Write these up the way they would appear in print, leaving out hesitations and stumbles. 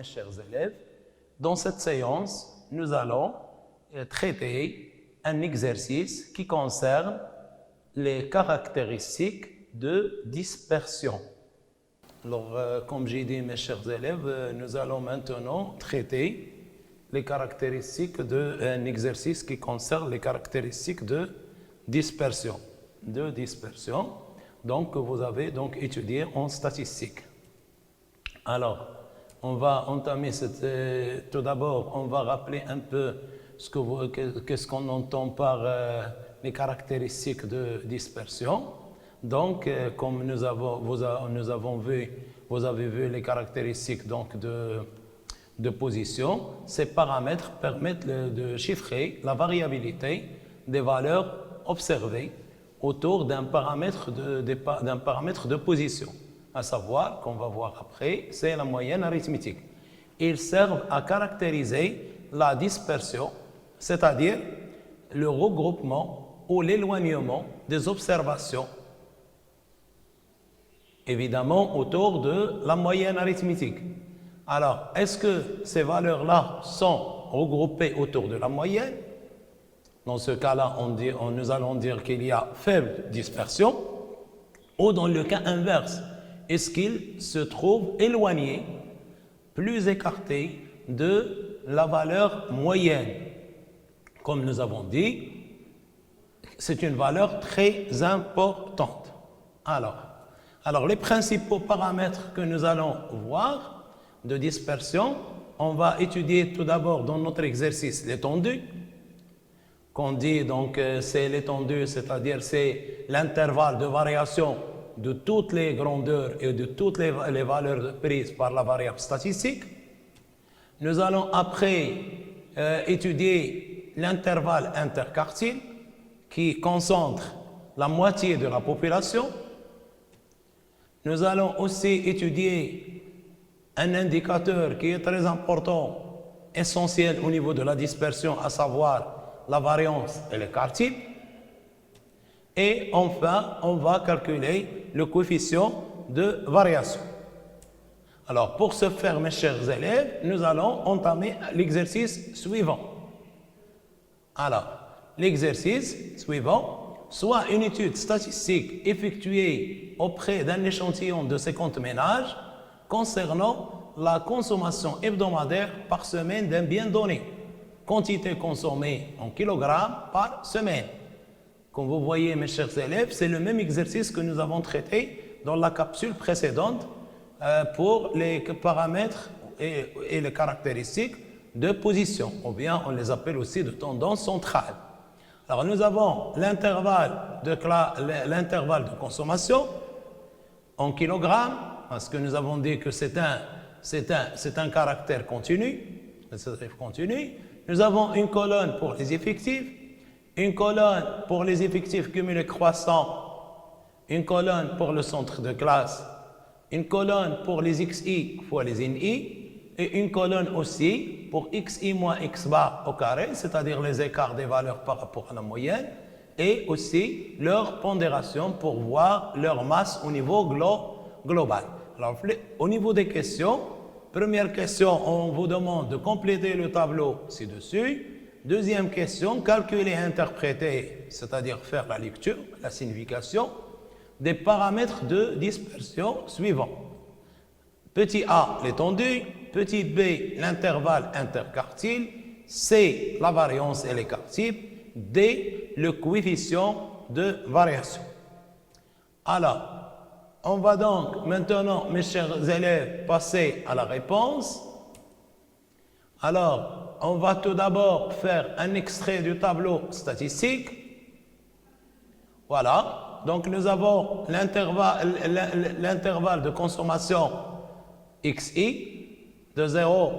mes chers élèves. Dans cette séance, nous allons traiter un exercice qui concerne les caractéristiques de dispersion. Alors, comme j'ai dit, mes chers élèves, nous allons maintenant traiter les caractéristiques d'un exercice qui concerne les caractéristiques de dispersion. Donc, vous avez donc étudié en statistique. Alors, on va entamer tout d'abord, on va rappeler un peu qu'est-ce qu'on entend par les caractéristiques de dispersion. Donc, comme vous avez vu les caractéristiques donc de position, ces paramètres permettent de chiffrer la variabilité des valeurs observées autour d'un paramètre de position, à savoir, qu'on va voir après, c'est la moyenne arithmétique. Ils servent à caractériser la dispersion, c'est-à-dire le regroupement ou l'éloignement des observations, évidemment autour de la moyenne arithmétique. Alors, est-ce que ces valeurs-là sont regroupées autour de la moyenne? Dans ce cas-là, nous allons dire qu'il y a faible dispersion. Ou dans le cas inverse, est-ce qu'ils se trouvent éloignés, plus écartés de la valeur moyenne? Comme nous avons dit, c'est une valeur très importante. Alors, les principaux paramètres que nous allons voir de dispersion, on va étudier tout d'abord dans notre exercice l'étendue. Qu'on dit donc c'est l'étendue, c'est-à-dire c'est l'intervalle de variation de toutes les grandeurs et de toutes les valeurs prises par la variable statistique. Nous allons après étudier l'intervalle interquartile qui concentre la moitié de la population. Nous allons aussi étudier un indicateur qui est très important, essentiel au niveau de la dispersion, à savoir la variance et le quartile. Et enfin, on va calculer le coefficient de variation. Alors, pour ce faire, mes chers élèves, nous allons entamer l'exercice suivant. Alors, l'exercice suivant, soit une étude statistique effectuée auprès d'un échantillon de 50 ménages concernant la consommation hebdomadaire par semaine d'un bien donné, quantité consommée en kilogrammes par semaine. Comme vous voyez, mes chers élèves, c'est le même exercice que nous avons traité dans la capsule précédente pour les paramètres et les caractéristiques de position, ou bien on les appelle aussi de tendance centrale. Alors, nous avons l'intervalle de consommation en kilogrammes, parce que nous avons dit que c'est un caractère continu. Nous avons une colonne pour les effectifs, une colonne pour les effectifs cumulés croissants, une colonne pour le centre de classe, une colonne pour les XI fois les NI, et une colonne aussi pour XI moins X bar au carré, c'est-à-dire les écarts des valeurs par rapport à la moyenne, et aussi leur pondération pour voir leur masse au niveau global. Alors, au niveau des questions, première question, on vous demande de compléter le tableau ci-dessus. Deuxième question, calculer et interpréter, c'est-à-dire faire la lecture, la signification, des paramètres de dispersion suivants. Petit a, l'étendue. Petit b, l'intervalle interquartile. C, la variance et les quartiles. D, le coefficient de variation. Alors, on va donc maintenant, mes chers élèves, passer à la réponse. Alors, on va tout d'abord faire un extrait du tableau statistique. Voilà. Donc, nous avons l'intervalle de consommation XI de 0,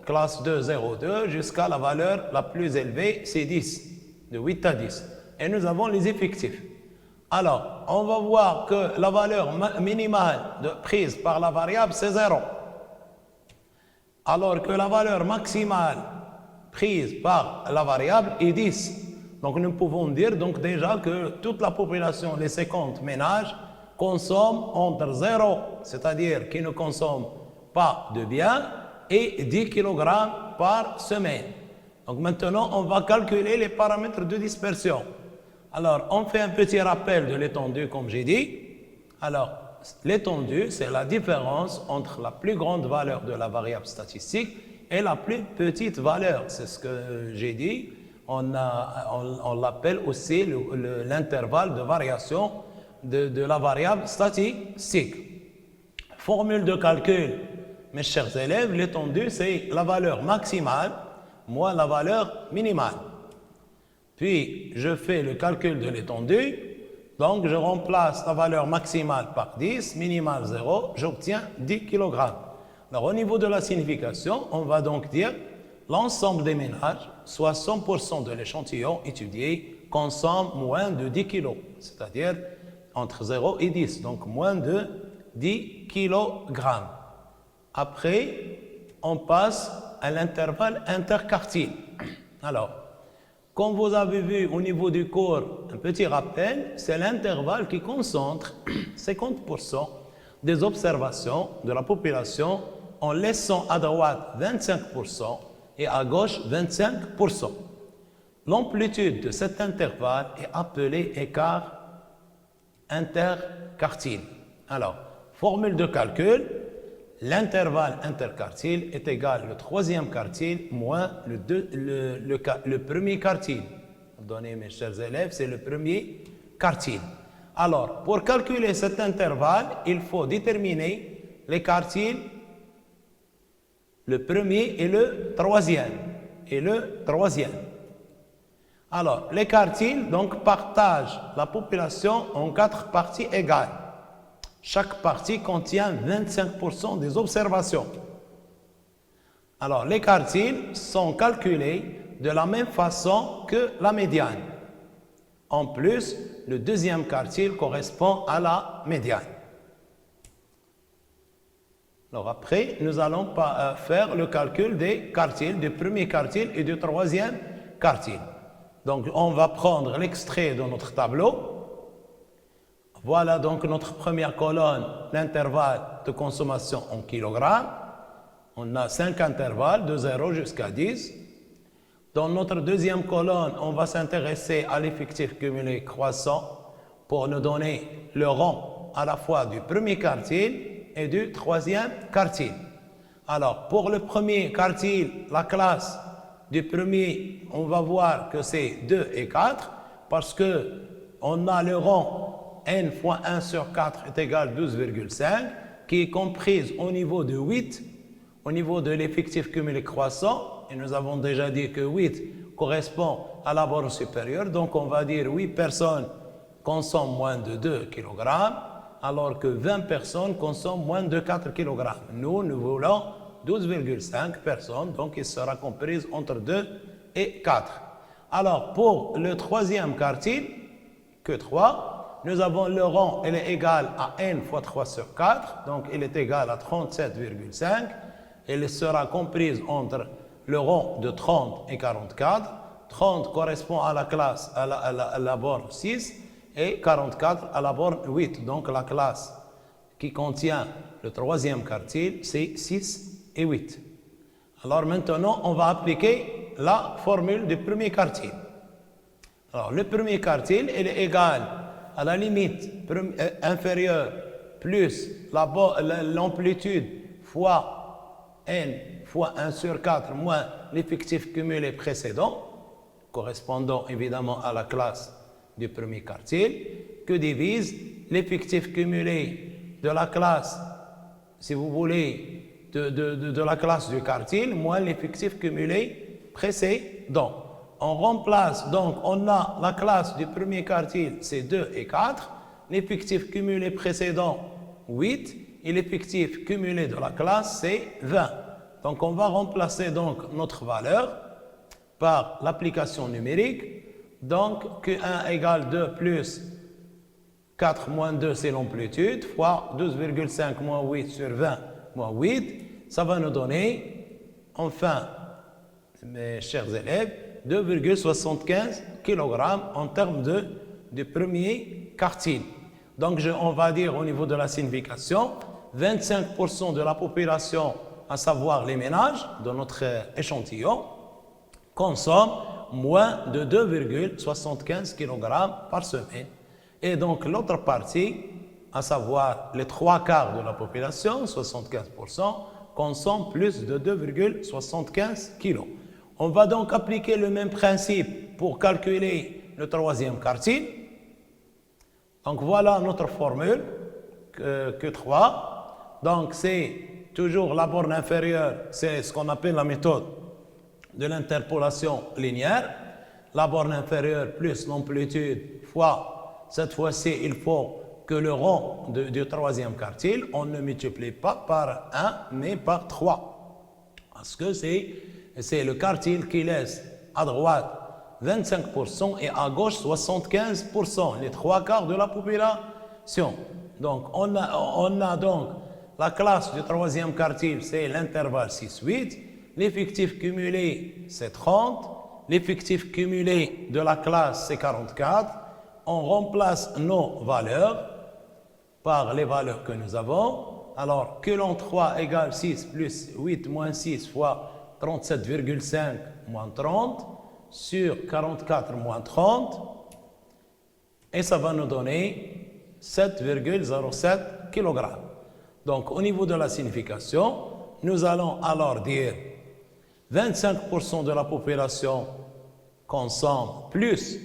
classe 2, 0, 2, jusqu'à la valeur la plus élevée, c'est 10, de 8 à 10. Et nous avons les effectifs. Alors, on va voir que la valeur minimale prise par la variable, c'est 0. Alors que la valeur maximale prise par la variable est 10. Donc, nous pouvons dire donc déjà que toute la population, les 50 ménages, consomment entre 0, c'est-à-dire qu'ils ne consomment pas de biens, et 10 kg par semaine. Donc maintenant, on va calculer les paramètres de dispersion. Alors, on fait un petit rappel de l'étendue, comme j'ai dit. Alors, l'étendue, c'est la différence entre la plus grande valeur de la variable statistique et la plus petite valeur. C'est ce que j'ai dit. On l'appelle aussi l'intervalle de variation de la variable statistique. Formule de calcul, mes chers élèves, l'étendue, c'est la valeur maximale moins la valeur minimale. Puis, je fais le calcul de l'étendue. Donc, je remplace la valeur maximale par 10, minimale 0, j'obtiens 10 kg. Alors, au niveau de la signification, on va donc dire l'ensemble des ménages, soit 100% de l'échantillon étudié, consomme moins de 10 kg, c'est-à-dire entre 0 et 10, donc moins de 10 kg. Après, on passe à l'intervalle interquartile. Alors, comme vous avez vu au niveau du cours, un petit rappel, c'est l'intervalle qui concentre 50% des observations de la population en laissant à droite 25% et à gauche 25%. L'amplitude de cet intervalle est appelée écart interquartile. Alors, formule de calcul, l'intervalle interquartile est égal au troisième quartile moins le premier quartile. Donnez, mes chers élèves, c'est le premier quartile. Alors, pour calculer cet intervalle, il faut déterminer les quartiles, le premier et le troisième. Alors, les quartiles donc partagent la population en 4 parties égales. Chaque partie contient 25% des observations. Alors, les quartiles sont calculés de la même façon que la médiane. En plus, le deuxième quartile correspond à la médiane. Alors après, nous allons faire le calcul des quartiles, du premier quartile et du troisième quartile. Donc, on va prendre l'extrait de notre tableau. Voilà donc notre première colonne, l'intervalle de consommation en kilogrammes. On a 5 intervalles, de 0 jusqu'à 10. Dans notre deuxième colonne, on va s'intéresser à l'effectif cumulé croissant pour nous donner le rang à la fois du premier quartile et du troisième quartile. Alors, pour le premier quartile, la classe du premier, on va voir que c'est 2 et 4 parce que on a le rang n fois 1 sur 4 est égal à 12,5 qui est comprise au niveau de 8, au niveau de l'effectif cumulé croissant. Et nous avons déjà dit que 8 correspond à la borne supérieure. Donc, on va dire 8 personnes consomment moins de 2 kg, alors que 20 personnes consomment moins de 4 kg. Nous voulons 12,5 personnes, donc il sera comprise entre 2 et 4. Alors, pour le troisième quartile, que 3, nous avons le rang, il est égal à n fois 3 sur 4, donc il est égal à 37,5. Il sera comprise entre le rang de 30 et 44. 30 correspond à la classe, à la borne 6 et 44 à la borne 8. Donc la classe qui contient le troisième quartile, c'est 6 et 8. Alors maintenant, on va appliquer la formule du premier quartile. Alors le premier quartile, il est égal à la limite inférieure plus l'amplitude fois n fois 1 sur 4 moins l'effectif cumulé précédent, correspondant évidemment à la classe du premier quartile, que divise l'effectif cumulé de la classe, si vous voulez, de la classe du quartile, moins l'effectif cumulé précédent. On remplace, donc on a la classe du premier quartile, c'est 2 et 4, l'effectif cumulé précédent, 8, et l'effectif cumulé de la classe, c'est 20. Donc, on va remplacer donc notre valeur par l'application numérique. Donc, Q1 égale 2 plus 4 moins 2, c'est l'amplitude, fois 12,5 moins 8 sur 20 moins 8. Ça va nous donner, enfin, mes chers élèves, 2,75 kg en termes de premier quartile. Donc, on va dire au niveau de la signification, 25% de la population à savoir les ménages de notre échantillon, consomment moins de 2,75 kg par semaine. Et donc l'autre partie, à savoir les 3/4 de la population, 75%, consomment plus de 2,75 kg. On va donc appliquer le même principe pour calculer le troisième quartile. Donc voilà notre formule, Q3. Donc c'est toujours la borne inférieure, c'est ce qu'on appelle la méthode de l'interpolation linéaire. La borne inférieure plus l'amplitude fois, cette fois-ci, il faut que le rond du troisième quartile, on ne multiplie pas par 1, mais par 3. Parce que c'est le quartile qui laisse à droite 25% et à gauche 75%, les 3/4 de la population. Donc, on a donc la classe du troisième quartile, c'est l'intervalle 6-8. L'effectif cumulé, c'est 30. L'effectif cumulé de la classe, c'est 44. On remplace nos valeurs par les valeurs que nous avons. Alors, que l'on 3 égale 6 plus 8 moins 6 fois 37,5 moins 30 sur 44 moins 30. Et ça va nous donner 7,07 kg. Donc, au niveau de la signification, nous allons alors dire 25% de la population consomme plus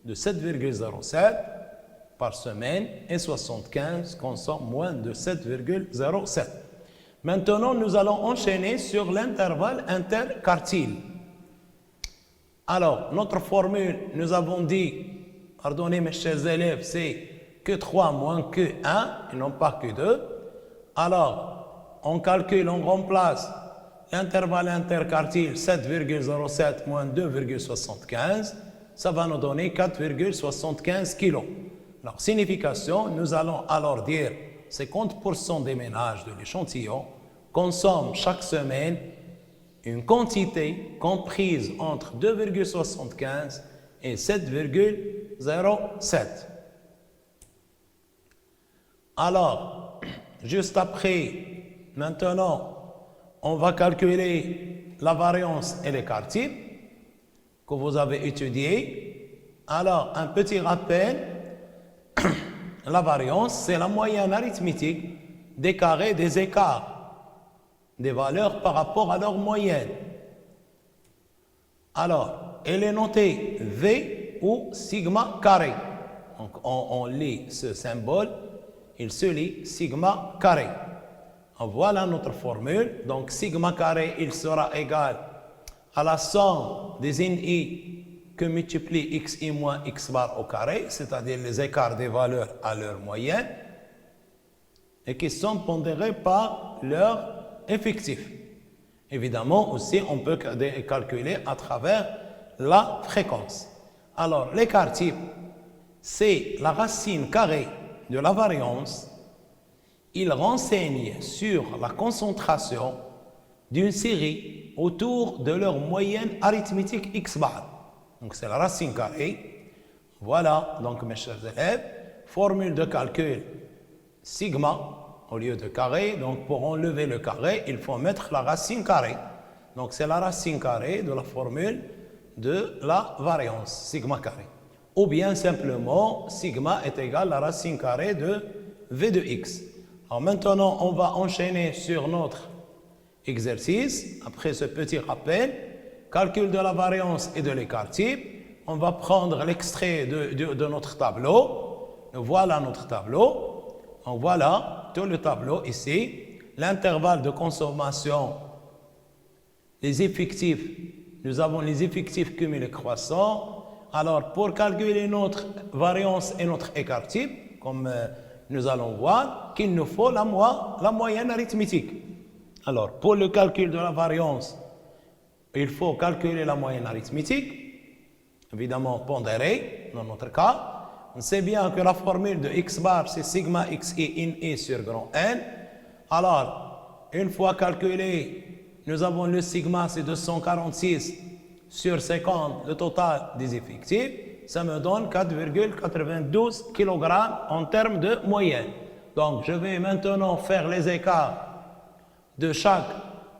de 7,07 par semaine et 75 consomment moins de 7,07. Maintenant, nous allons enchaîner sur l'intervalle interquartile. Alors, notre formule, nous avons dit, pardonnez mes chers élèves, c'est Q3 moins Q1 et non pas Q2. Alors, on calcule, on remplace l'intervalle interquartile 7,07 moins 2,75, ça va nous donner 4,75 kg. Alors, signification, nous allons alors dire 50% des ménages de l'échantillon consomment chaque semaine une quantité comprise entre 2,75 et 7,07. Alors, juste après, maintenant, on va calculer la variance et l'écart type que vous avez étudié. Alors, un petit rappel, la variance, c'est la moyenne arithmétique des carrés des écarts des valeurs par rapport à leur moyenne. Alors, elle est notée V ou sigma carré. Donc, on lit ce symbole, il se lit sigma carré. Voilà notre formule. Donc, sigma carré, il sera égal à la somme des NI que multiplie xi moins x bar au carré, c'est-à-dire les écarts des valeurs à leur moyenne, et qui sont pondérés par leur effectif. Évidemment, aussi, on peut calculer à travers la fréquence. Alors, l'écart type, c'est la racine carrée de la variance. Il renseigne sur la concentration d'une série autour de leur moyenne arithmétique x bar. Donc, c'est la racine carrée. Voilà, donc, mes chers élèves, formule de calcul sigma au lieu de carré. Donc, pour enlever le carré, il faut mettre la racine carrée. Donc, c'est la racine carrée de la formule de la variance, sigma carré. Ou bien simplement, sigma est égal à la racine carrée de V de x. Alors maintenant, on va enchaîner sur notre exercice. Après ce petit rappel, calcul de la variance et de l'écart type. On va prendre l'extrait de notre tableau. Voilà notre tableau. Donc voilà tout le tableau ici. L'intervalle de consommation, les effectifs. Nous avons les effectifs cumulés croissants. Alors, pour calculer notre variance et notre écart type, comme nous allons voir, qu'il nous faut la moyenne arithmétique. Alors, pour le calcul de la variance, il faut calculer la moyenne arithmétique, évidemment pondérée dans notre cas. On sait bien que la formule de x bar, c'est sigma xi in i sur grand N. Alors, une fois calculé, nous avons le sigma, c'est 246 sur 50, le total des effectifs. Ça me donne 4,92 kg en termes de moyenne. Donc, je vais maintenant faire les écarts de chaque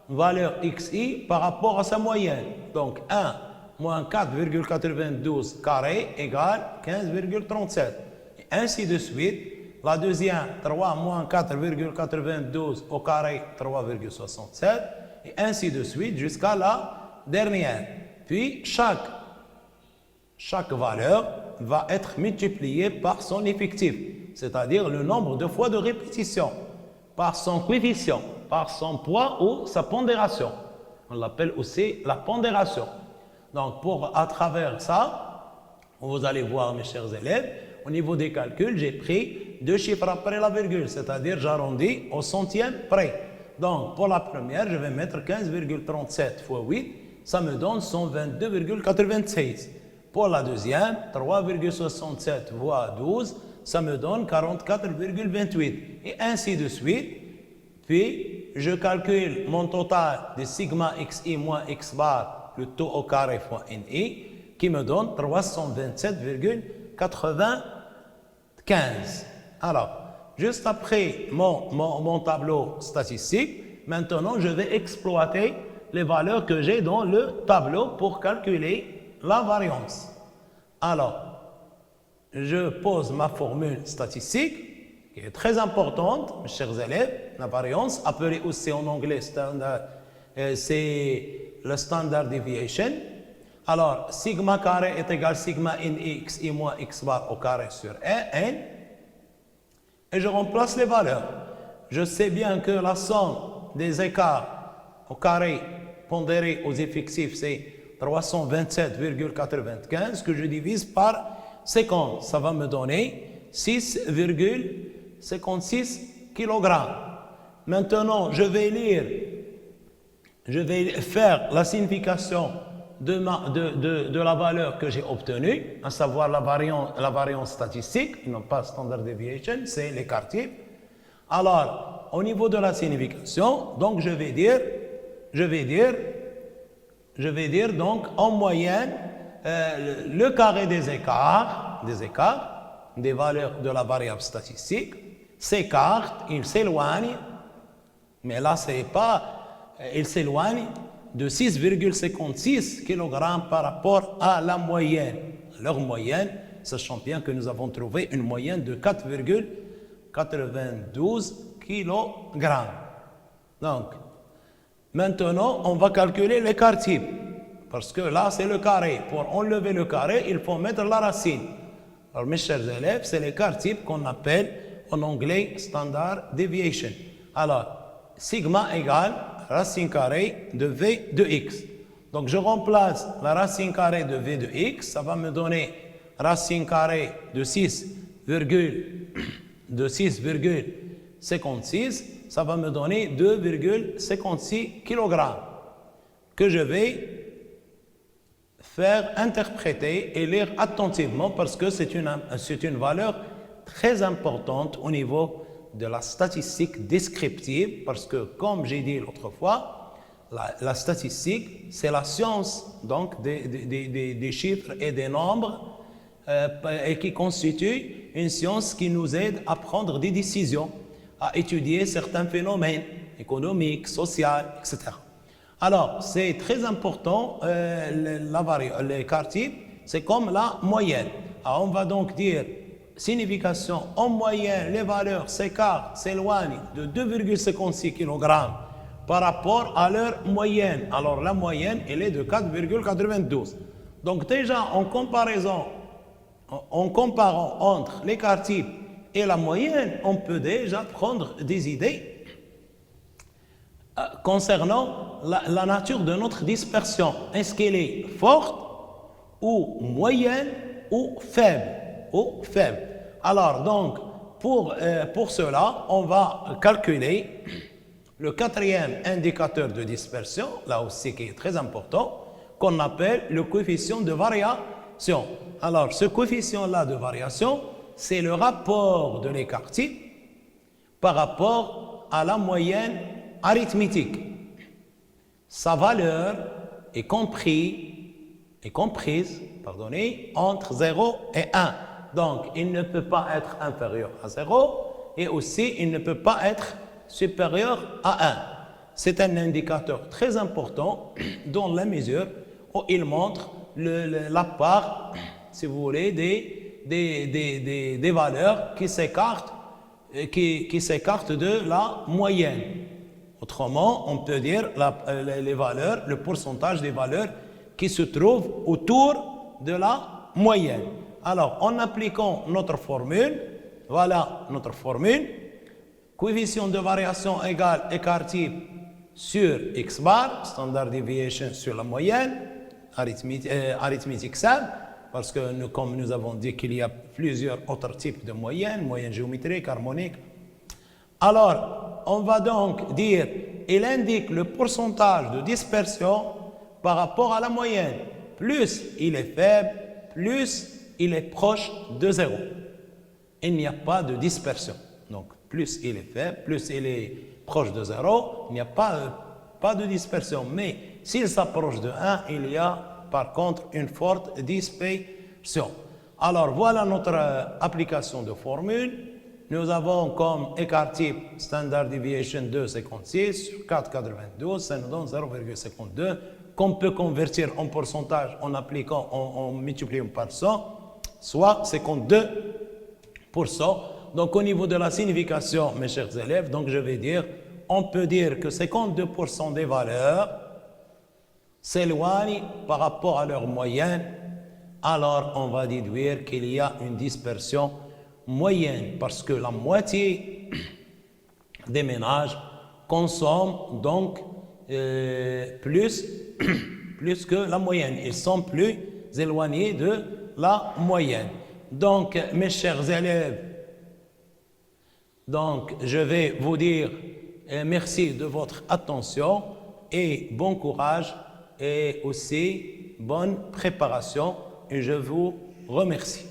valeur xi par rapport à sa moyenne. Donc 1 moins 4,92 carré égale 15,37. Et ainsi de suite. La deuxième, 3 moins 4,92 au carré, 3,67. Et ainsi de suite jusqu'à la dernière. Puis chaque valeur va être multipliée par son effectif, c'est-à-dire le nombre de fois de répétition, par son coefficient, par son poids ou sa pondération. On l'appelle aussi la pondération. Donc, à travers ça, vous allez voir, mes chers élèves, au niveau des calculs, j'ai pris 2 chiffres après la virgule, c'est-à-dire j'arrondis au centième près. Donc, pour la première, je vais mettre 15,37 fois 8, ça me donne 122,96. Pour la deuxième, 3,67 fois 12, ça me donne 44,28. Et ainsi de suite. Puis, je calcule mon total de sigma xi moins x bar, le taux au carré fois ni, qui me donne 327,95. Alors, juste après mon tableau statistique, maintenant, je vais exploiter les valeurs que j'ai dans le tableau pour calculer la variance. Alors, je pose ma formule statistique qui est très importante, mes chers élèves. La variance, appelée aussi en anglais standard, c'est le standard deviation. Alors, sigma carré est égal à sigma ni xi moins x bar au carré sur n. Et je remplace les valeurs. Je sais bien que la somme des écarts au carré pondéré aux effectifs, c'est 327,95 que je divise par 50. Ça va me donner 6,56 kg. Maintenant, je vais faire la signification de la valeur que j'ai obtenue, à savoir la variance statistique, non pas standard deviation, c'est l'écart type. Alors, au niveau de la signification, donc je vais dire donc en moyenne le carré des écarts, des valeurs de la variable statistique, s'écarte, il s'éloigne, mais là c'est pas, il s'éloigne de 6,56 kg par rapport à la moyenne. Leur moyenne, sachant bien que nous avons trouvé une moyenne de 4,92 kg. Donc, maintenant, on va calculer l'écart type. Parce que là, c'est le carré. Pour enlever le carré, il faut mettre la racine. Alors, mes chers élèves, c'est l'écart type qu'on appelle en anglais standard deviation. Alors, sigma égale racine carrée de v de x. Donc, je remplace la racine carrée de v de x. Ça va me donner racine carrée de 6,56. Ça va me donner 2,56 kg que je vais faire interpréter et lire attentivement parce que c'est une valeur très importante au niveau de la statistique descriptive parce que, comme j'ai dit l'autre fois, la statistique, c'est la science donc des chiffres et des nombres et qui constitue une science qui nous aide à prendre des décisions, à étudier certains phénomènes économiques, sociaux, etc. Alors, c'est très important, l'écart type, c'est comme la moyenne. Alors, on va donc dire, signification, en moyenne, les valeurs s'écartent, s'éloignent de 2,56 kg par rapport à leur moyenne. Alors, la moyenne, elle est de 4,92. Donc, déjà, en comparant entre l'écart type et la moyenne, on peut déjà prendre des idées concernant la nature de notre dispersion. Est-ce qu'elle est forte ou moyenne ou faible? Alors, donc, pour cela, on va calculer le quatrième indicateur de dispersion, là aussi qui est très important, qu'on appelle le coefficient de variation. Alors, ce coefficient-là de variation, c'est le rapport de l'écart type par rapport à la moyenne arithmétique. Sa valeur est comprise entre 0 et 1. Donc, il ne peut pas être inférieur à 0 et aussi il ne peut pas être supérieur à c'est un indicateur très important dans la mesure où il montre la part, si vous voulez, des valeurs qui s'écartent de la moyenne. Autrement, on peut dire les valeurs, le pourcentage des valeurs qui se trouvent autour de la moyenne. Alors, en appliquant notre formule, voilà notre formule, coefficient de variation égale écart type sur x bar, standard deviation sur la moyenne, arithmétique simple, parce que comme nous avons dit qu'il y a plusieurs autres types de moyennes, moyenne géométrique, harmonique. Alors, on va donc dire, il indique le pourcentage de dispersion par rapport à la moyenne. Plus il est faible, plus il est proche de 0. Il n'y a pas de dispersion. Donc, plus il est faible, plus il est proche de 0, il n'y a pas de dispersion. Mais s'il s'approche de 1, il y a par contre une forte dispersion. Alors, voilà notre application de formule. Nous avons comme écart type standard deviation 2,56 sur 4,92, ça nous donne 0,52, qu'on peut convertir en pourcentage en appliquant, en multipliant par 100, soit 52%. Donc, au niveau de la signification, mes chers élèves, donc je vais dire, on peut dire que 52% des valeurs s'éloignent par rapport à leur moyenne. Alors, on va déduire qu'il y a une dispersion moyenne parce que la moitié des ménages consomment donc plus que la moyenne. Ils sont plus éloignés de la moyenne. Donc, mes chers élèves, donc, je vais vous dire merci de votre attention et bon courage et aussi bonne préparation et je vous remercie.